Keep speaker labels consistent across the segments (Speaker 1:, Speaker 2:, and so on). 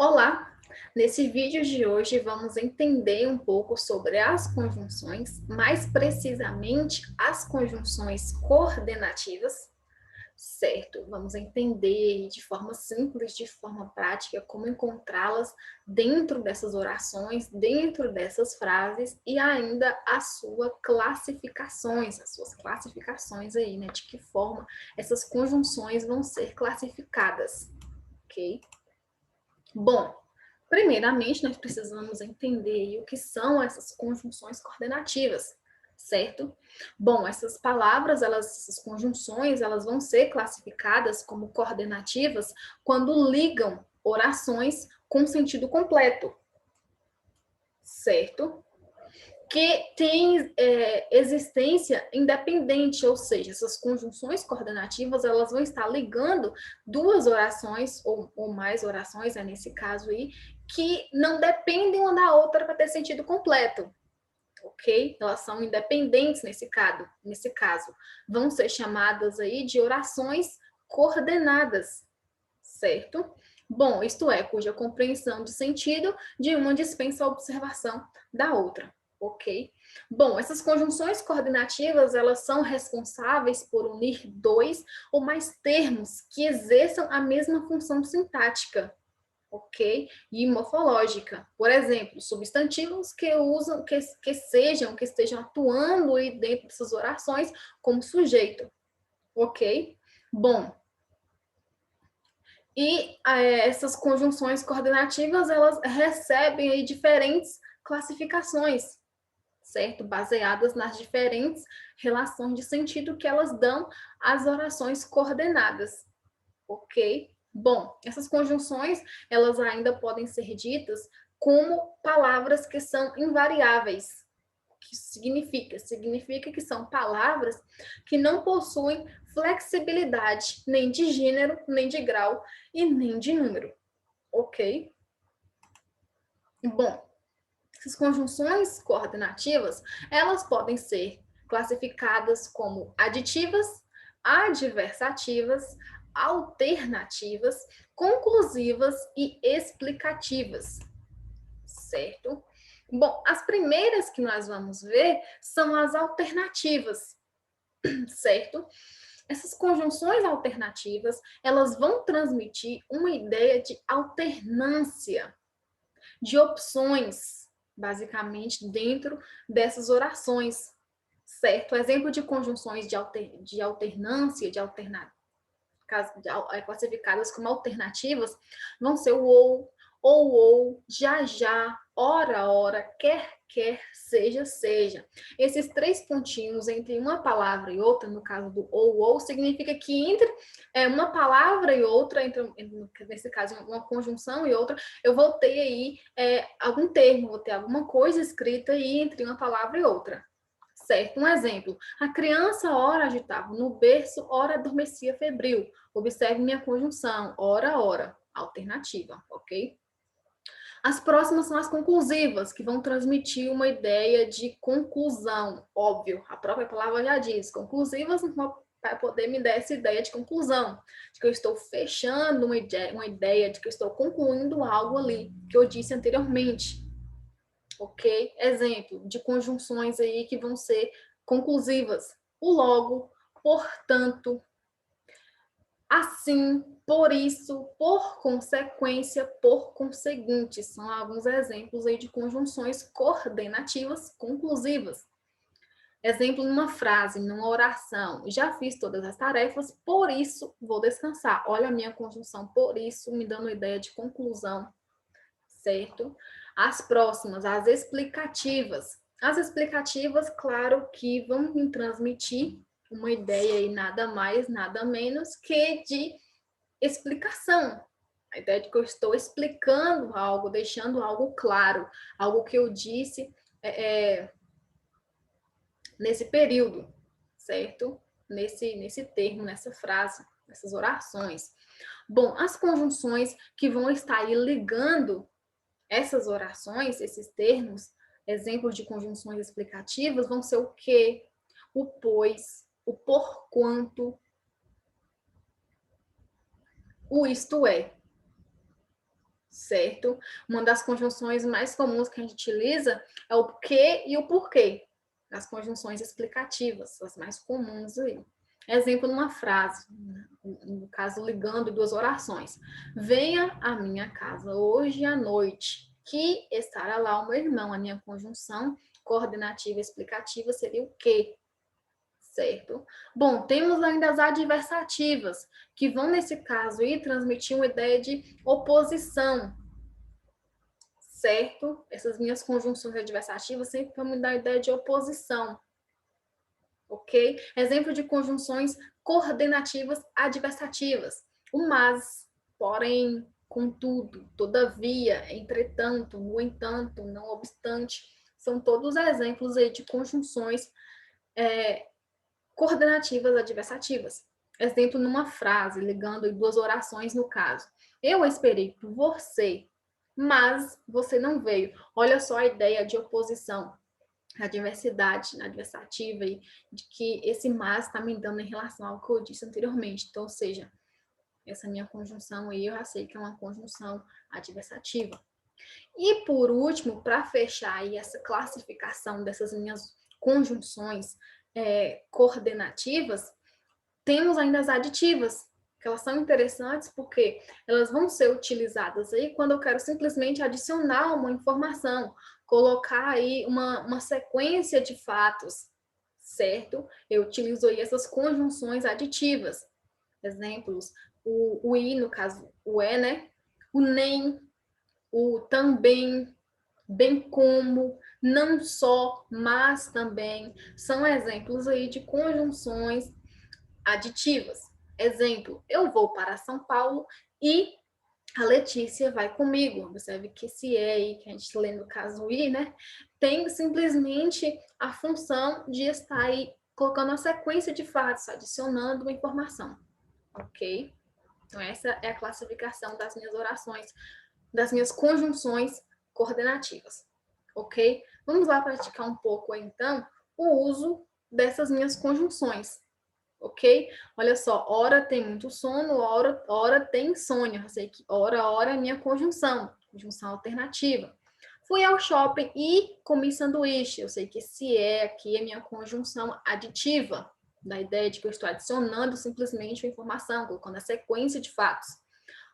Speaker 1: Olá! Nesse vídeo de hoje vamos entender um pouco sobre as conjunções, mais precisamente as conjunções coordenativas, certo? Vamos entender de forma simples, de forma prática, como encontrá-las dentro dessas orações, dentro dessas frases e ainda as suas classificações aí, né? De que forma essas conjunções vão ser classificadas, ok? Bom, primeiramente, nós precisamos entender o que são essas conjunções coordenativas, certo? Bom, essas palavras, essas conjunções, elas vão ser classificadas como coordenativas quando ligam orações com sentido completo, certo? Que tem existência independente, ou seja, essas conjunções coordenativas elas vão estar ligando duas orações ou mais orações, nesse caso aí, que não dependem uma da outra para ter sentido completo, ok? Elas são independentes nesse caso. Vão ser chamadas aí de orações coordenadas, certo? Bom, isto é, cuja compreensão de sentido de uma dispensa a observação da outra, ok? Bom, essas conjunções coordenativas, elas são responsáveis por unir dois ou mais termos que exerçam a mesma função sintática, ok? E morfológica. Por exemplo, substantivos que usam, que estejam atuando aí dentro dessas orações como sujeito, ok? Bom, e essas conjunções coordenativas, elas recebem aí diferentes classificações, certo? Baseadas nas diferentes relações de sentido que elas dão às orações coordenadas, ok? Bom, essas conjunções, elas ainda podem ser ditas como palavras que são invariáveis. O que significa? Significa que são palavras que não possuem flexibilidade nem de gênero, nem de grau e nem de número, ok? Bom, essas conjunções coordenativas, elas podem ser classificadas como aditivas, adversativas, alternativas, conclusivas e explicativas, certo? Bom, as primeiras que nós vamos ver são as alternativas, certo? Essas conjunções alternativas, elas vão transmitir uma ideia de alternância, de opções, basicamente, dentro dessas orações, certo? Exemplo de conjunções de alternância, classificadas como alternativas, vão ser o ou, já, ora, quer, seja. Esses três pontinhos entre uma palavra e outra, no caso do ou, significa que entre uma palavra e outra, nesse caso, uma conjunção e outra, eu vou ter aí algum termo, vou ter alguma coisa escrita aí entre uma palavra e outra. Certo? Um exemplo. A criança ora agitava no berço, ora adormecia febril. Observe minha conjunção. Ora. Alternativa, ok? As próximas são as conclusivas, que vão transmitir uma ideia de conclusão. Óbvio, a própria palavra já diz. Conclusivas para poder me dar essa ideia de conclusão, de que eu estou fechando uma ideia, de que eu estou concluindo algo ali, que eu disse anteriormente. Ok? Exemplo de conjunções aí que vão ser conclusivas. O logo, portanto, assim, por isso, por consequência, por conseguinte. São alguns exemplos aí de conjunções coordenativas conclusivas. Exemplo numa frase, numa oração. Já fiz todas as tarefas, por isso vou descansar. Olha a minha conjunção, por isso, me dando ideia de conclusão, certo? As próximas, as explicativas. As explicativas, claro que vão me transmitir uma ideia e nada mais, nada menos que de explicação. A ideia de que eu estou explicando algo, deixando algo claro, algo que eu disse nesse período, certo? Nesse termo, nessa frase, nessas orações. Bom, as conjunções que vão estar aí ligando essas orações, esses termos, exemplos de conjunções explicativas, vão ser o que, o pois, o porquanto, o isto é. certo? Uma das conjunções mais comuns que a gente utiliza é o que e o porquê. As conjunções explicativas, as mais comuns aí. Exemplo numa frase, no caso, ligando duas orações. Venha à minha casa hoje à noite, que estará lá o meu irmão. A minha conjunção coordenativa explicativa seria o que, certo? Bom, temos ainda as adversativas, que vão, nesse caso, aí, transmitir uma ideia de oposição, certo? Essas minhas conjunções adversativas sempre vão me dar a ideia de oposição, ok? Exemplo de conjunções coordenativas adversativas. O mas, porém, contudo, todavia, entretanto, no entanto, não obstante, são todos exemplos aí de conjunções coordenativas adversativas. Exemplo numa frase, ligando duas orações no caso. Eu esperei por você, mas você não veio. Olha só a ideia de oposição, a diversidade adversativa e de que esse mas está me dando em relação ao que eu disse anteriormente. Então, ou seja, essa minha conjunção aí eu já sei que é uma conjunção adversativa. E por último, para fechar aí essa classificação dessas minhas conjunções coordenativas, temos ainda as aditivas, que elas são interessantes porque elas vão ser utilizadas aí quando eu quero simplesmente adicionar uma informação, colocar aí uma sequência de fatos, certo? Eu utilizo aí essas conjunções aditivas. Exemplos, o i, no caso, o é, né? O nem, o também, bem como, não só, mas também, são exemplos aí de conjunções aditivas. Exemplo, eu vou para São Paulo e a Letícia vai comigo. Observe que esse é aí, que a gente lê no caso i, né? Tem simplesmente a função de estar aí colocando uma sequência de fatos, adicionando uma informação. Ok? Então, essa é a classificação das minhas orações, das minhas conjunções coordenativas. Ok? Vamos lá praticar um pouco, então, o uso dessas minhas conjunções. Ok? Olha só, hora tem muito sono, hora tem insônia. Eu sei que hora é minha conjunção alternativa. Fui ao shopping e comi sanduíche. Eu sei que esse aqui é minha conjunção aditiva, da ideia de que eu estou adicionando simplesmente uma informação, colocando a sequência de fatos.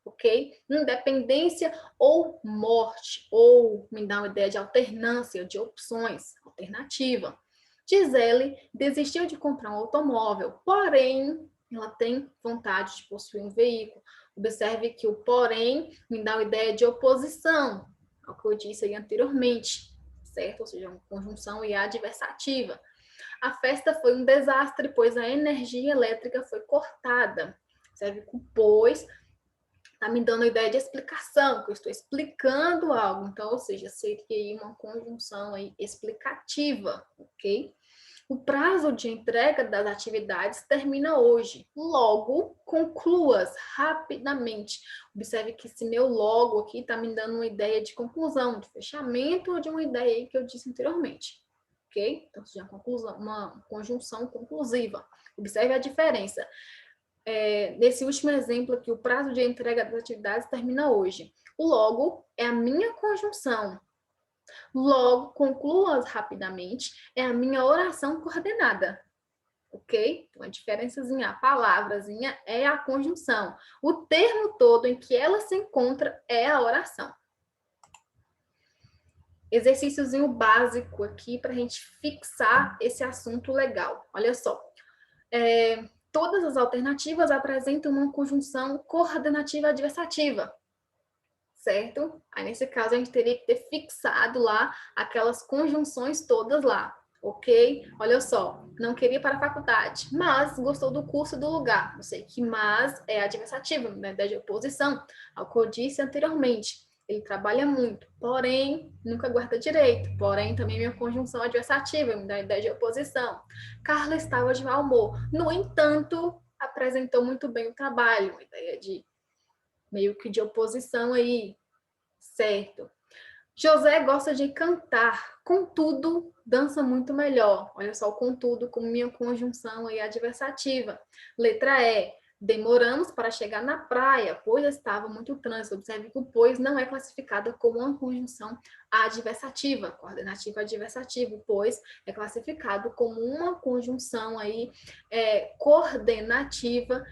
Speaker 1: Ok? Independência ou morte, ou me dá uma ideia de alternância, de opções, alternativa. Gisele desistiu de comprar um automóvel, porém, ela tem vontade de possuir um veículo. Observe que o porém me dá uma ideia de oposição ao que eu disse aí anteriormente, certo? Ou seja, uma conjunção e adversativa. A festa foi um desastre, pois a energia elétrica foi cortada. Observe que o pois está me dando a ideia de explicação, que eu estou explicando algo. Então, ou seja, seria uma conjunção aí explicativa, ok? O prazo de entrega das atividades termina hoje. Logo, conclua-as rapidamente. Observe que esse meu logo aqui está me dando uma ideia de conclusão, de fechamento de uma ideia aí que eu disse anteriormente. Ok? Então, seja uma conjunção conclusiva. Observe a diferença. Nesse último exemplo aqui, o prazo de entrega das atividades termina hoje. O logo é a minha conjunção. Logo, conclua-as rapidamente, é a minha oração coordenada. Ok? Então, a diferençazinha, a palavrazinha é a conjunção. O termo todo em que ela se encontra é a oração. Exercíciozinho básico aqui para a gente fixar esse assunto legal. Olha só. Todas as alternativas apresentam uma conjunção coordenativa adversativa, certo? Aí, nesse caso, a gente teria que ter fixado lá aquelas conjunções todas lá, ok? Olha só, não queria ir para a faculdade, mas gostou do curso do lugar. Eu sei que mas é adversativa, né, de oposição ao que eu disse anteriormente. Ele trabalha muito, porém, nunca guarda direito. Porém, também minha conjunção adversativa, me dá a ideia de oposição. Carla estava de mau humor. No entanto, apresentou muito bem o trabalho, uma ideia de meio que de oposição aí, certo? José gosta de cantar, contudo, dança muito melhor. Olha só o contudo como minha conjunção aí adversativa. Letra E. Demoramos para chegar na praia, pois estava muito trânsito. Observe que o pois não é classificada como uma conjunção adversativa, coordenativa adversativa. O pois é classificado como uma conjunção aí, coordenativa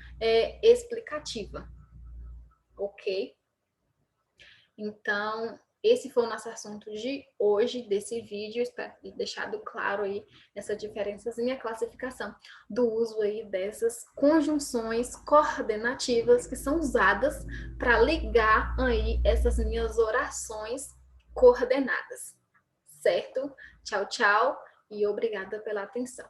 Speaker 1: explicativa. Ok? Então, esse foi o nosso assunto de hoje, desse vídeo. Espero ter deixado claro aí essa diferençazinha, classificação do uso aí dessas conjunções coordenativas que são usadas para ligar aí essas minhas orações coordenadas. Certo? Tchau, tchau e obrigada pela atenção.